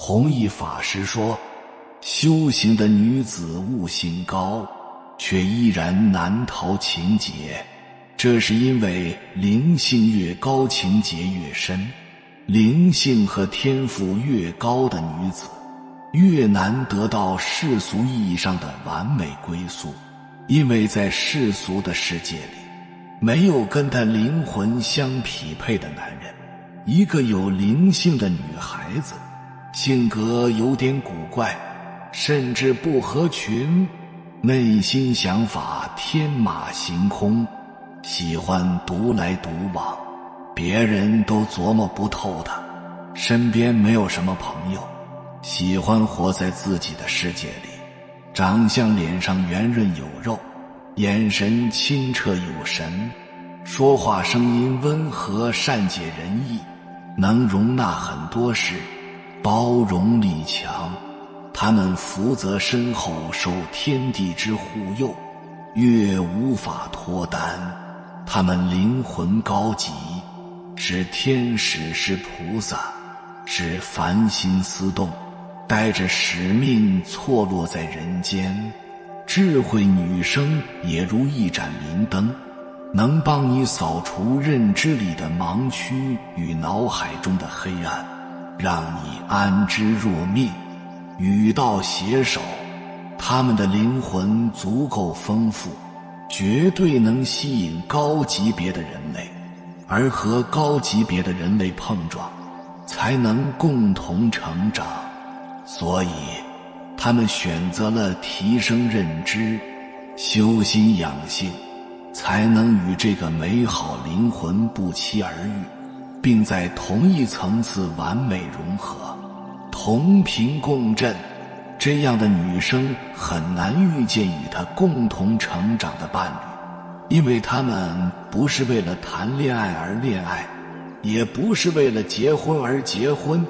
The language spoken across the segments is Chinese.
弘一法师说，修行的女子悟性高，却依然难逃情劫，这是因为灵性越高，情劫越深。灵性和天赋越高的女子，越难得到世俗意义上的完美归宿，因为在世俗的世界里，没有跟她灵魂相匹配的男人。一个有灵性的女孩子，性格有点古怪，甚至不合群，内心想法天马行空，喜欢独来独往，别人都琢磨不透她，身边没有什么朋友，喜欢活在自己的世界里，长相脸上圆润有肉，眼神清澈有神，说话声音温和，善解人意，能容纳很多事，包容力强。他们福泽深厚，受天地之护佑，越无法脱单。他们灵魂高级，是天使，是菩萨，是凡心思动，带着使命错落在人间。智慧女生也如一盏明灯，能帮你扫除认知里的盲区与脑海中的黑暗，让你安之若命。与道携手，他们的灵魂足够丰富，绝对能吸引高级别的人类，而和高级别的人类碰撞，才能共同成长。所以他们选择了提升认知，修心养性，才能与这个美好灵魂不期而遇，并在同一层次完美融合，同频共振。这样的女生很难遇见与她共同成长的伴侣，因为她们不是为了谈恋爱而恋爱，也不是为了结婚而结婚，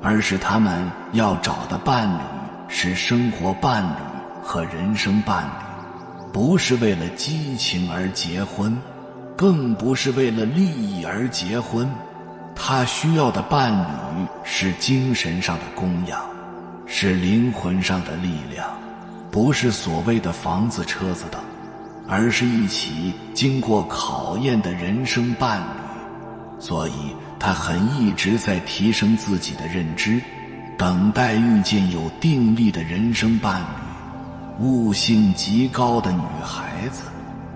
而是她们要找的伴侣是生活伴侣和人生伴侣，不是为了激情而结婚，更不是为了利益而结婚。她需要的伴侣是精神上的供养，是灵魂上的力量，不是所谓的房子车子等，而是一起经过考验的人生伴侣。所以他一直在提升自己的认知，等待遇见有定力的人生伴侣。悟性极高的女孩子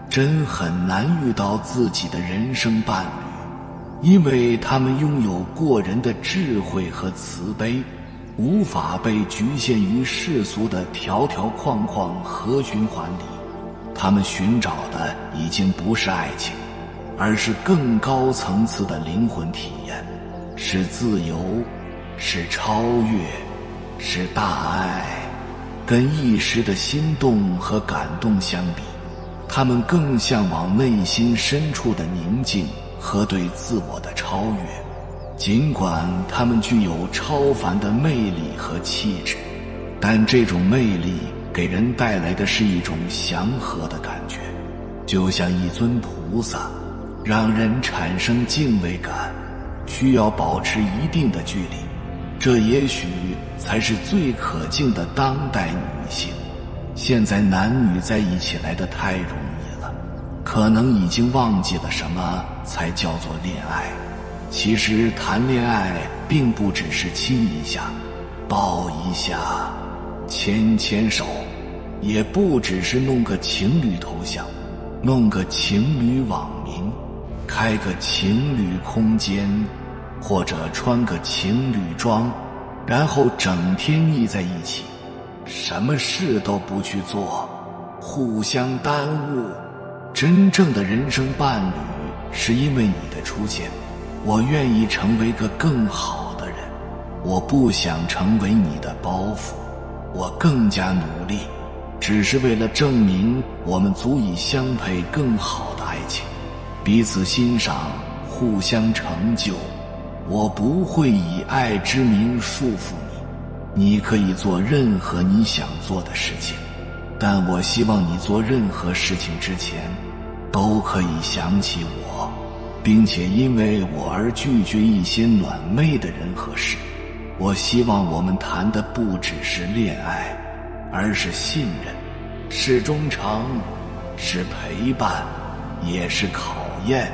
真很难遇到自己的人生伴侣，因为她们拥有过人的智慧和慈悲，无法被局限于世俗的条条框框和循环里。他们寻找的已经不是爱情，而是更高层次的灵魂体验，是自由，是超越，是大爱。跟一时的心动和感动相比，他们更向往内心深处的宁静和对自我的超越。尽管他们具有超凡的魅力和气质，但这种魅力给人带来的是一种祥和的感觉，就像一尊菩萨，让人产生敬畏感，需要保持一定的距离。这也许才是最可敬的当代女性。现在男女在一起来得太容易了，可能已经忘记了什么才叫做恋爱。其实谈恋爱并不只是亲一下，抱一下，牵牵手，也不只是弄个情侣头像，弄个情侣网名，开个情侣空间，或者穿个情侣装，然后整天腻在一起，什么事都不去做，互相耽误。真正的人生伴侣是因为你的出现，我愿意成为个更好的人，我不想成为你的包袱，我更加努力，只是为了证明我们足以相配更好的爱情，彼此欣赏，互相成就。我不会以爱之名束缚你，你可以做任何你想做的事情，但我希望你做任何事情之前都可以想起我，并且因为我而拒绝一些暖昧的人和事。我希望我们谈的不只是恋爱，而是信任，是忠诚，是陪伴，也是考验，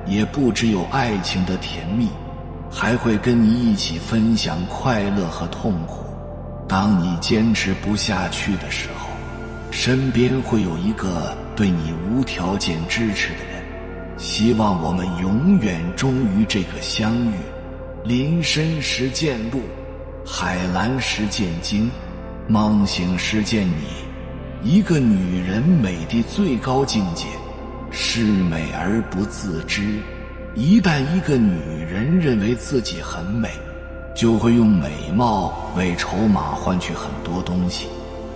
也不只有爱情的甜蜜，还会跟你一起分享快乐和痛苦。当你坚持不下去的时候，身边会有一个对你无条件支持的人。希望我们永远忠于这个相遇。林深时见鹿，海蓝时见鲸，梦醒时见你。一个女人美的最高境界是美而不自知。一旦一个女人认为自己很美，就会用美貌为筹码换取很多东西，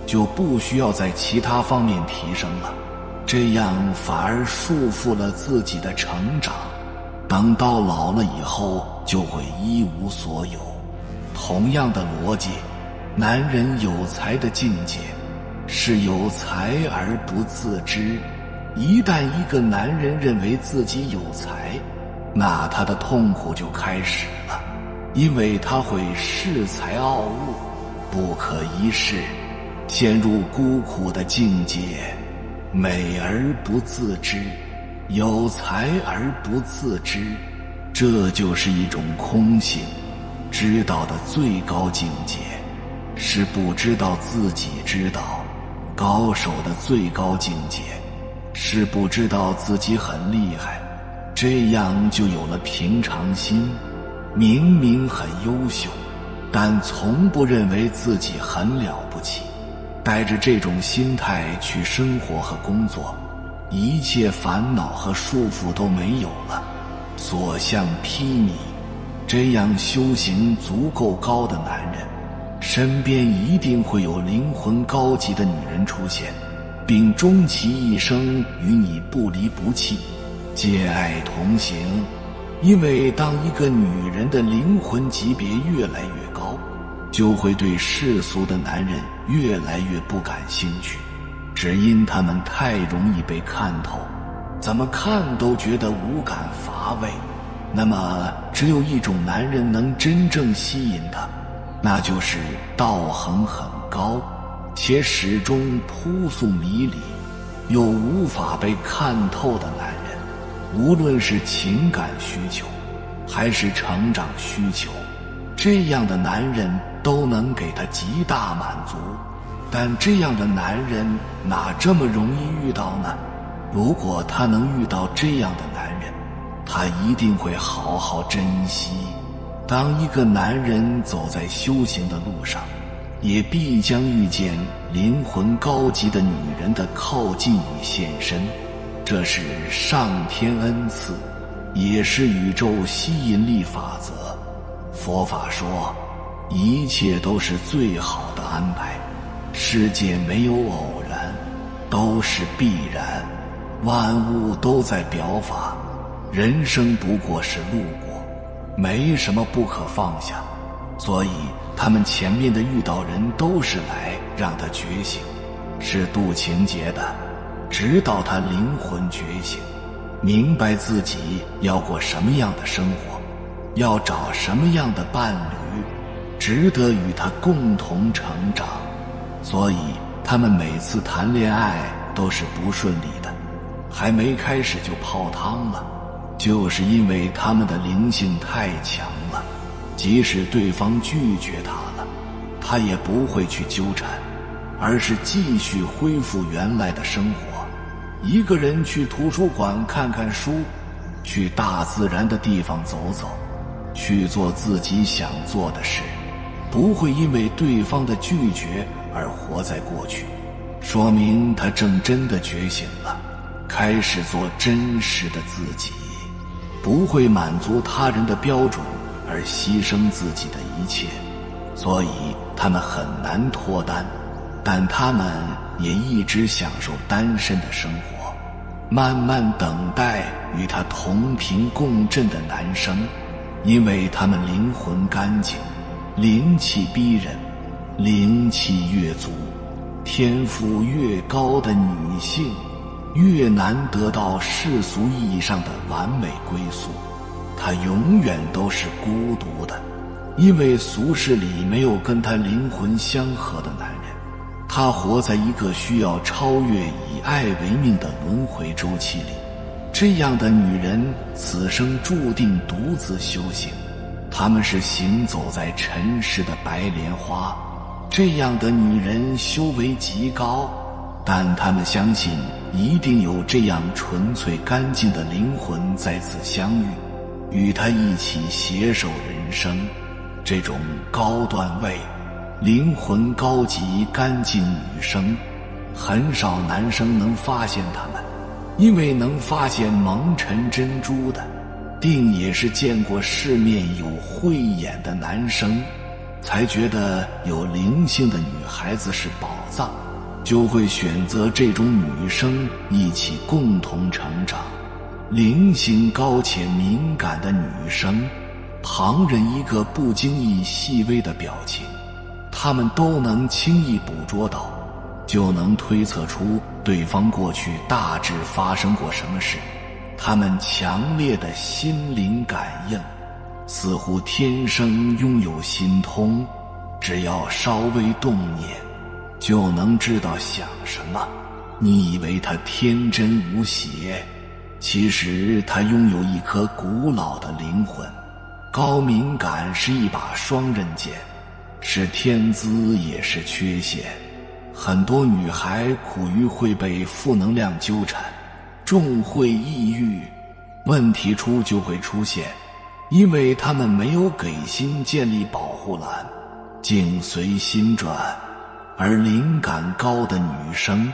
就不需要在其他方面提升了，这样反而束缚了自己的成长。等到老了以后，就会一无所有。同样的逻辑，男人有才的境界是有才而不自知。一旦一个男人认为自己有才，那他的痛苦就开始了，因为他会恃才傲物，不可一世，陷入孤苦的境界。美而不自知，有才而不自知，这就是一种空性。知道的最高境界是不知道自己知道，高手的最高境界是不知道自己很厉害，这样就有了平常心。明明很优秀，但从不认为自己很了不起。带着这种心态去生活和工作，一切烦恼和束缚都没有了，所向披靡。这样修行足够高的男人，身边一定会有灵魂高级的女人出现，并终其一生与你不离不弃，借爱同行。因为当一个女人的灵魂级别越来越高，就会对世俗的男人越来越不感兴趣，只因他们太容易被看透，怎么看都觉得无感乏味。那么只有一种男人能真正吸引他，那就是道行很高且始终扑朔迷离又无法被看透的男人。无论是情感需求还是成长需求，这样的男人都能给他极大满足。但这样的男人哪这么容易遇到呢？如果他能遇到这样的男人，他一定会好好珍惜。当一个男人走在修行的路上，也必将遇见灵魂高级的女人的靠近与现身。这是上天恩赐，也是宇宙吸引力法则。佛法说，一切都是最好的安排，世界没有偶然，都是必然，万物都在表法，人生不过是路过，没什么不可放下。所以他们前面的遇到人都是来让他觉醒，是渡情劫的，直到他灵魂觉醒，明白自己要过什么样的生活，要找什么样的伴侣，值得与他共同成长。所以他们每次谈恋爱都是不顺利的，还没开始就泡汤了，就是因为他们的灵性太强了，即使对方拒绝他了，他也不会去纠缠，而是继续恢复原来的生活。一个人去图书馆看看书，去大自然的地方走走，去做自己想做的事，不会因为对方的拒绝而活在过去，说明他正真的觉醒了，开始做真实的自己，不会满足他人的标准而牺牲自己的一切。所以他们很难脱单，但他们也一直享受单身的生活，慢慢等待与他同频共振的男生。因为他们灵魂干净，灵气逼人，灵气越足，天赋越高的女性越难得到世俗意义上的完美归宿，她永远都是孤独的，因为俗世里没有跟他灵魂相合的男人，他活在一个需要超越以爱为命的轮回周期里。这样的女人此生注定独自修行，她们是行走在尘世的白莲花。这样的女人修为极高，但她们相信一定有这样纯粹干净的灵魂再次相遇，与她一起携手人生。这种高段位、灵魂高级、干净女生，很少男生能发现她们，因为能发现蒙尘珍珠的，定也是见过世面有慧眼的男生，才觉得有灵性的女孩子是宝藏，就会选择这种女生一起共同成长。灵性高且敏感的女生，旁人一个不经意细微的表情，她们都能轻易捕捉到，就能推测出对方过去大致发生过什么事。她们强烈的心灵感应，似乎天生拥有心通，只要稍微动念，就能知道想什么。你以为她天真无邪，其实她拥有一颗古老的灵魂。高敏感是一把双刃剑，是天资也是缺陷。很多女孩苦于会被负能量纠缠，重会抑郁，问题就会出现，因为她们没有给心建立保护栏，境随心转。而灵感高的女生，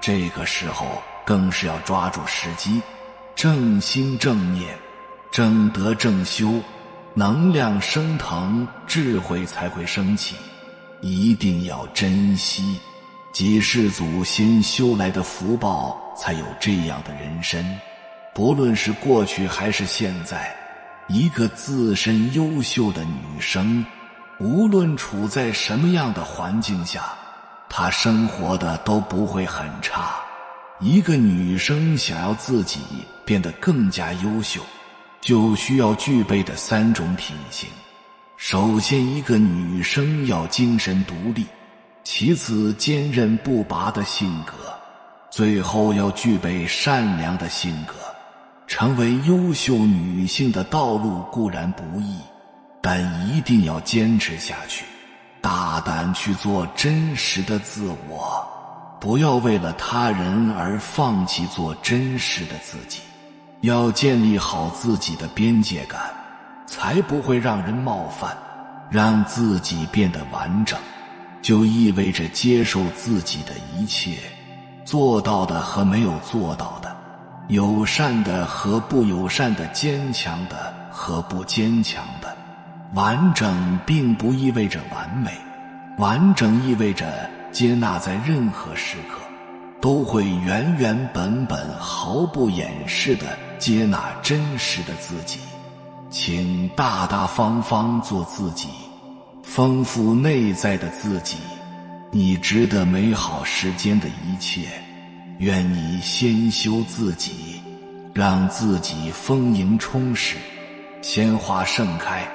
这个时候更是要抓住时机，正心正念，正德正修，能量升腾，智慧才会升起，一定要珍惜。几世祖先修来的福报，才有这样的人生。不论是过去还是现在，一个自身优秀的女生，无论处在什么样的环境下，她生活的都不会很差。一个女生想要自己变得更加优秀，就需要具备的3种品性。首先，一个女生要精神独立，其次坚韧不拔的性格，最后要具备善良的性格。成为优秀女性的道路固然不易，但一定要坚持下去，大胆去做真实的自我，不要为了他人而放弃做真实的自己。要建立好自己的边界感，才不会让人冒犯。让自己变得完整，就意味着接受自己的一切，做到的和没有做到的，友善的和不友善的，坚强的和不坚强的。完整并不意味着完美，完整意味着接纳在任何时刻都会原原本本毫不掩饰地接纳真实的自己。请大大方方做自己，丰富内在的自己。你值得美好世间的一切，愿你先修自己，让自己丰盈充实。鲜花盛开，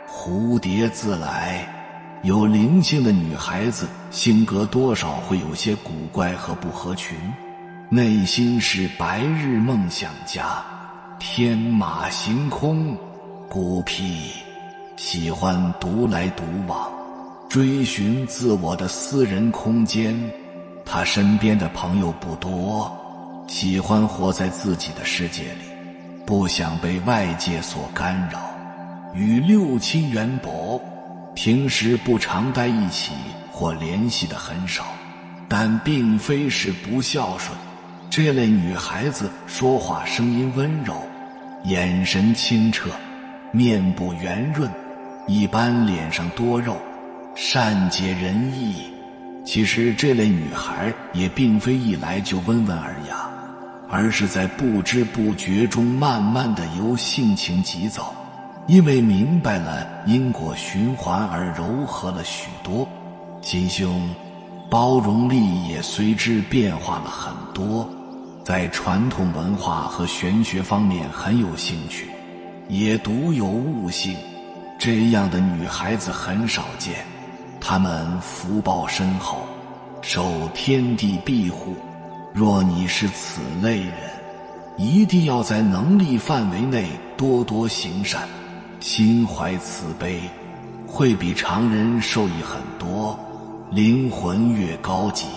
蝴蝶自来。有灵性的女孩子性格多少会有些古怪和不合群，内心是白日梦想家，天马行空，孤僻，喜欢独来独往，追寻自我的私人空间。他身边的朋友不多，喜欢活在自己的世界里，不想被外界所干扰。与六亲缘薄，平时不常待一起或联系的很少，但并非是不孝顺。这类女孩子说话声音温柔，眼神清澈，面部圆润，一般脸上多肉，善解人意。其实这类女孩也并非一来就温文尔雅，而是在不知不觉中慢慢的由性情急躁，因为明白了因果循环而柔和了许多，心胸包容力也随之变化了很多。在传统文化和玄学方面很有兴趣，也独有悟性，这样的女孩子很少见，她们福报深厚，受天地庇护。若你是此类人，一定要在能力范围内多多行善，心怀慈悲，会比常人受益很多。灵魂越高级，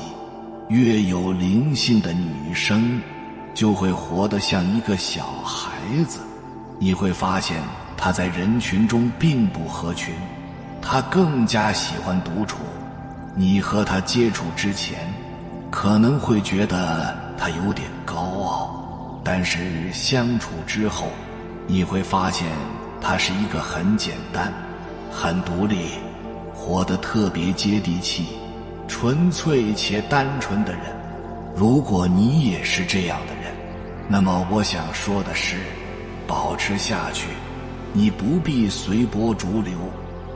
越有灵性的女生，就会活得像一个小孩子。你会发现她在人群中并不合群，她更加喜欢独处。你和她接触之前，可能会觉得她有点高傲，但是相处之后，你会发现她是一个很简单、很独立，活得特别接地气、纯粹且单纯的人。如果你也是这样的人，那么我想说的是，保持下去，你不必随波逐流，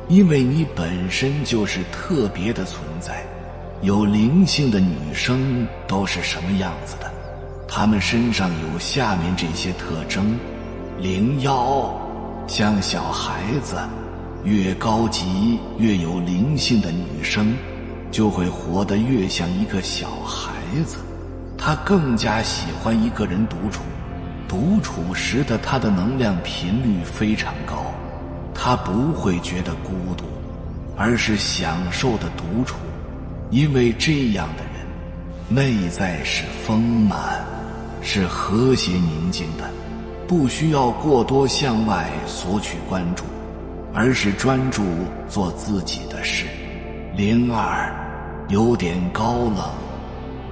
因为你本身就是特别的存在。有灵性的女生都是什么样子的？她们身上有下面这些特征：灵妖，像小孩子。越高级越有灵性的女生，就会活得越像一个小孩子。她更加喜欢一个人独处，独处时的她的能量频率非常高，她不会觉得孤独，而是享受的独处。因为这样的人内在是丰满，是和谐宁静的，不需要过多向外索取关注，而是专注做自己的事。灵二，有点高冷，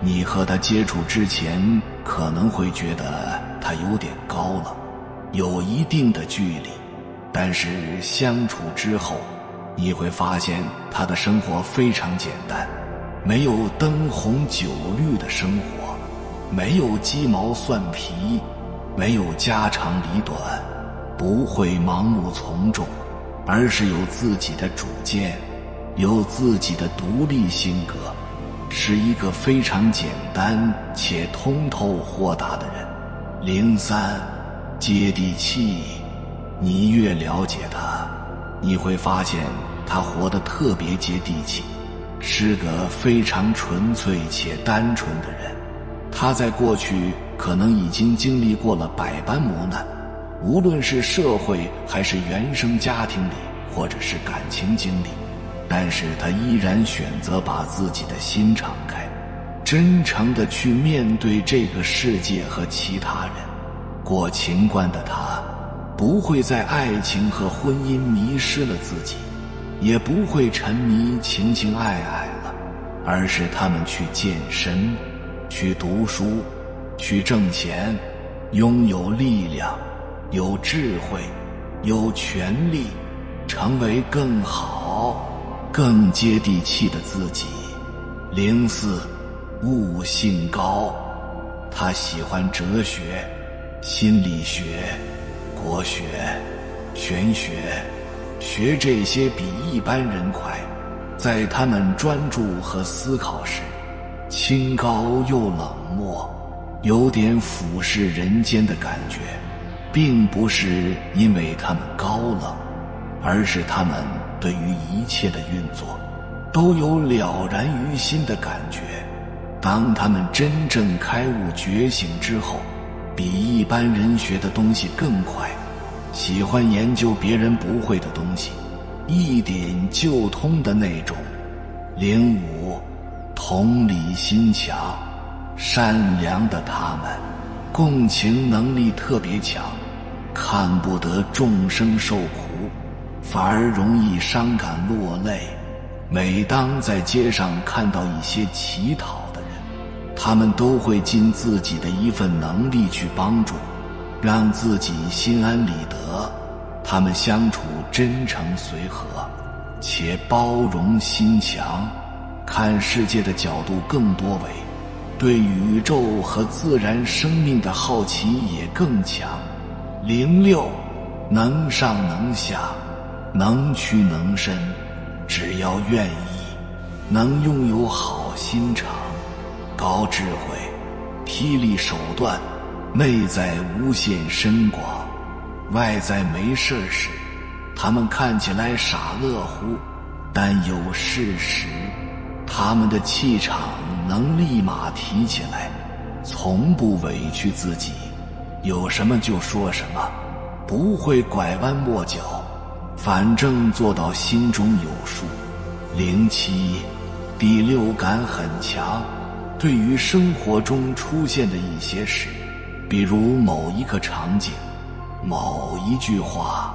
你和他接触之前可能会觉得他有点高冷，有一定的距离，但是相处之后，你会发现他的生活非常简单，没有灯红酒绿的生活，没有鸡毛蒜皮，没有家长里短，不会盲目从众，而是有自己的主见，有自己的独立性格，是一个非常简单且通透豁达的人。灵三，接地气，你越了解他，你会发现他活得特别接地气，是个非常纯粹且单纯的人。他在过去可能已经经历过了百般磨难，无论是社会还是原生家庭里，或者是感情经历，但是他依然选择把自己的心敞开，真诚地去面对这个世界和其他人。过情关的他，不会在爱情和婚姻迷失了自己，也不会沉迷情情爱爱了，而是他们去健身，去读书，去挣钱，拥有力量，有智慧，有权利，成为更好、更接地气的自己。灵四，悟性高，他喜欢哲学、心理学、国学、玄学，学这些比一般人快。在他们专注和思考时，清高又冷漠，有点俯视人间的感觉，并不是因为他们高冷，而是他们对于一切的运作都有了然于心的感觉。当他们真正开悟觉醒之后，比一般人学的东西更快，喜欢研究别人不会的东西，一点就通的那种。灵五，同理心强，善良的他们共情能力特别强，看不得众生受苦，反而容易伤感落泪。每当在街上看到一些乞讨的人，他们都会尽自己的一份能力去帮助，让自己心安理得。他们相处真诚随和，且包容心强，看世界的角度更多维，对宇宙和自然生命的好奇也更强。灵六，能上能下，能屈能伸，只要愿意，能拥有好心肠，高智慧，霹雳手段，内在无限深广，外在没事时他们看起来傻乐乎，但有事实，他们的气场能立马提起来，从不委屈自己，有什么就说什么，不会拐弯抹角，反正做到心中有数。灵七第六感很强，对于生活中出现的一些事，比如某一个场景，某一句话，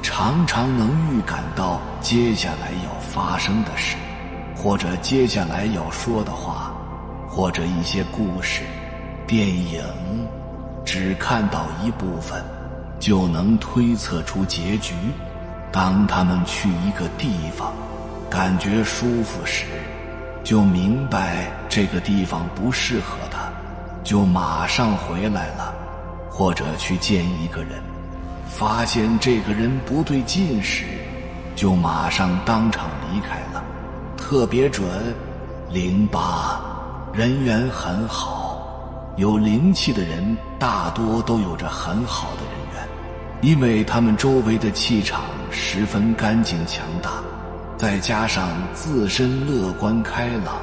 常常能预感到接下来要发生的事，或者接下来要说的话，或者一些故事。电影只看到一部分，就能推测出结局。当他们去一个地方，感觉舒服时，就明白这个地方不适合他，就马上回来了。或者去见一个人，发现这个人不对劲时，就马上当场离开了。特别准。08人缘很好，有灵气的人大多都有着很好的人缘，因为他们周围的气场十分干净强大，再加上自身乐观开朗，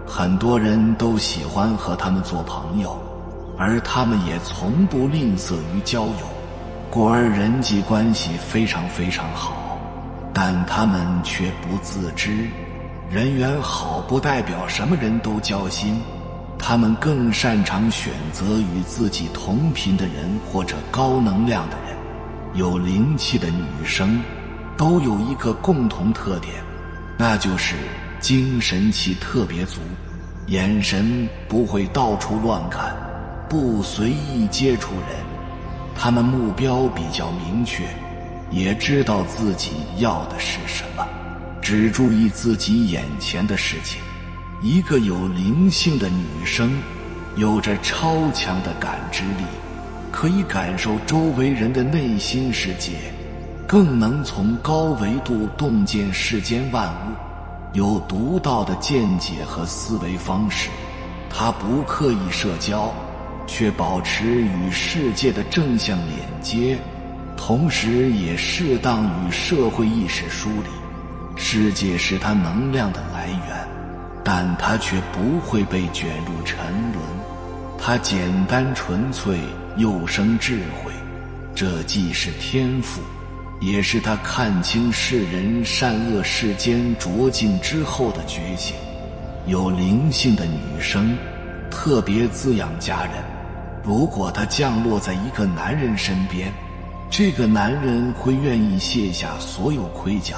很多人都喜欢和他们做朋友，而他们也从不吝啬于交友，故而人际关系非常非常好。但他们却不自知，人缘好不代表什么人都交心，他们更擅长选择与自己同频的人或者高能量的人。有灵气的女生都有一个共同特点，那就是精神气特别足，眼神不会到处乱看，不随意接触人，他们目标比较明确，也知道自己要的是什么，只注意自己眼前的事情。一个有灵性的女生有着超强的感知力，可以感受周围人的内心世界，更能从高维度洞见世间万物，有独到的见解和思维方式。她不刻意社交，却保持与世界的正向连接，同时也适当与社会意识梳理。世界是他能量的来源，但他却不会被卷入沉沦。他简单纯粹，又生智慧，这既是天赋，也是他看清世人善恶世间浊境之后的觉醒。有灵性的女生特别滋养家人，如果她降落在一个男人身边，这个男人会愿意卸下所有盔甲，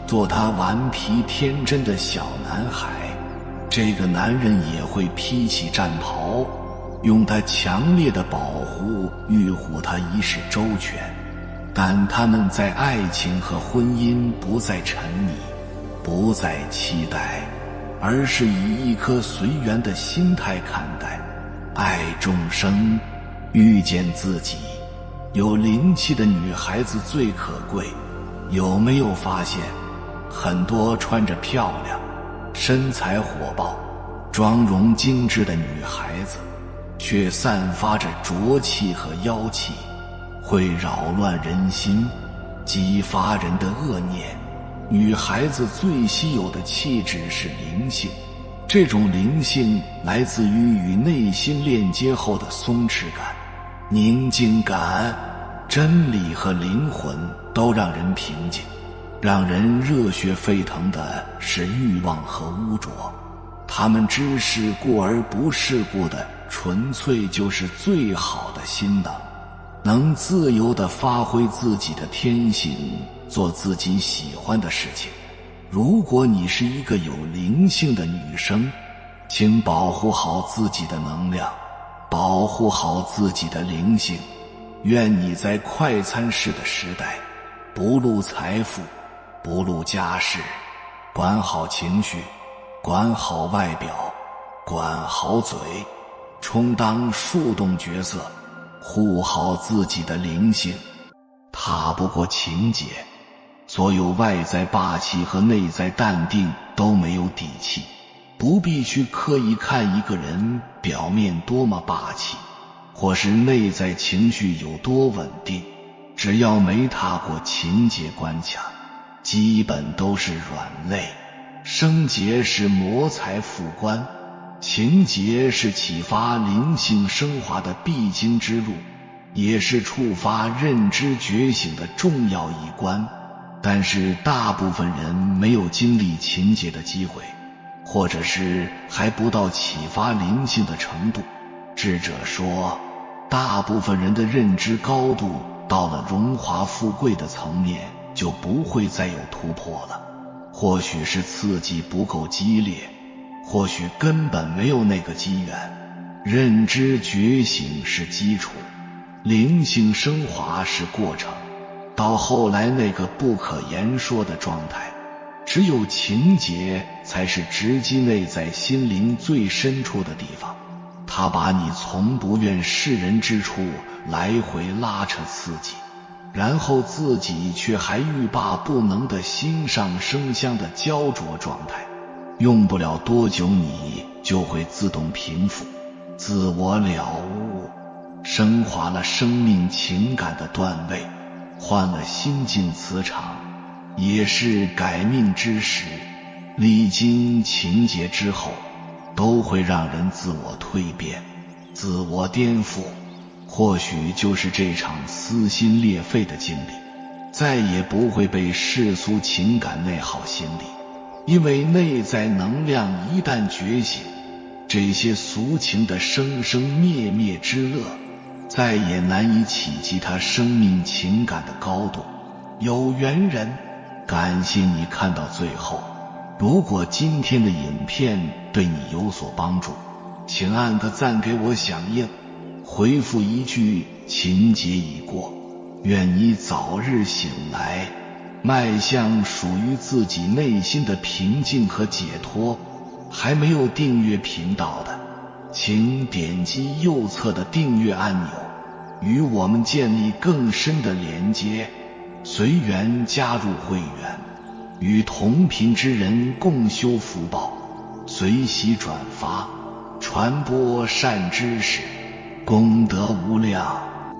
做他顽皮天真的小男孩。这个男人也会披起战袍，用他强烈的保护御护他一世周全。但他们在爱情和婚姻不再沉溺，不再期待，而是以一颗随缘的心态看待，爱众生，遇见自己。有灵气的女孩子最可贵。有没有发现，很多穿着漂亮、身材火爆、妆容精致的女孩子，却散发着浊气和妖气，会扰乱人心，激发人的恶念。女孩子最稀有的气质是灵性，这种灵性来自于与内心链接后的松弛感、宁静感。真理和灵魂都让人平静，让人热血沸腾的是欲望和污浊。他们知世故而不世故的纯粹就是最好的心能自由地发挥自己的天性，做自己喜欢的事情。如果你是一个有灵性的女生，请保护好自己的能量，保护好自己的灵性。愿你在快餐式的时代，不露财富，不露家世，管好情绪，管好外表，管好嘴，充当树洞角色，护好自己的灵性。踏不过情节，所有外在霸气和内在淡定都没有底气。不必去刻意看一个人表面多么霸气，或是内在情绪有多稳定。只要没踏过情节关卡，基本都是软肋。声节是谋财富官，情节是启发灵性升华的必经之路，也是触发认知觉醒的重要一关。但是大部分人没有经历情节的机会，或者是还不到启发灵性的程度。智者说，大部分人的认知高度到了荣华富贵的层面，就不会再有突破了。或许是刺激不够激烈，或许根本没有那个机缘。认知觉醒是基础，灵性升华是过程，到后来那个不可言说的状态，只有情节才是直击内在心灵最深处的地方。它把你从不愿示人之处来回拉扯刺激，然后自己却还欲罢不能的心上升香的焦灼状态。用不了多久，你就会自动平复，自我了悟，升华了生命情感的段位，换了心境磁场，也是改命之时。历经情节之后，都会让人自我蜕变，自我颠覆。或许就是这场撕心裂肺的经历，再也不会被世俗情感内耗心理。因为内在能量一旦觉醒，这些俗情的生生灭灭之乐，再也难以企及他生命情感的高度。有缘人，感谢你看到最后。如果今天的影片对你有所帮助，请按个赞给我响应，回复一句情节已过，愿你早日醒来，迈向属于自己内心的平静和解脱。还没有订阅频道的，请点击右侧的订阅按钮，与我们建立更深的连接，随缘加入会员，与同频之人共修福报，随喜转发，传播善知识，功德无量。